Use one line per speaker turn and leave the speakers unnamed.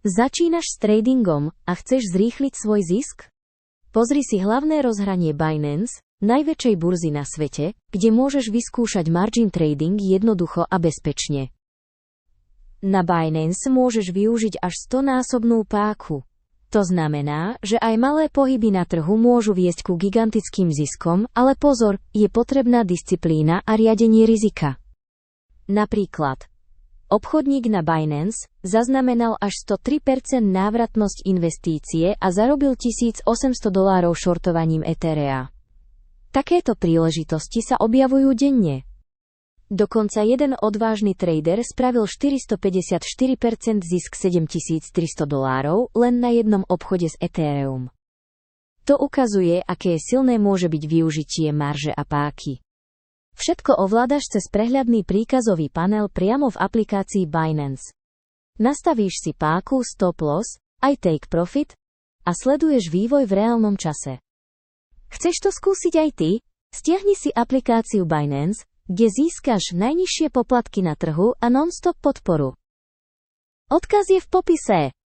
Začínaš s tradingom a chceš zrýchliť svoj zisk? Pozri si hlavné rozhranie Binance, najväčšej burzy na svete, kde môžeš vyskúšať margin trading jednoducho a bezpečne. Na Binance môžeš využiť až 100-násobnú páku. To znamená, že aj malé pohyby na trhu môžu viesť ku gigantickým ziskom, ale pozor, je potrebná disciplína a riadenie rizika. Napríklad, obchodník na Binance zaznamenal až 103% návratnosť investície a zarobil $1,800 shortovaním Etherea. Takéto príležitosti sa objavujú denne. Dokonca jeden odvážny trader spravil 454% zisk $7,300 len na jednom obchode s Ethereum. To ukazuje, aké silné môže byť využitie marže a páky. Všetko ovládaš cez prehľadný príkazový panel priamo v aplikácii Binance. Nastavíš si páku, stop loss, aj take profit a sleduješ vývoj v reálnom čase. Chceš to skúsiť aj ty? Stiahni si aplikáciu Binance, kde získaš najnižšie poplatky na trhu a non-stop podporu. Odkaz je v popise.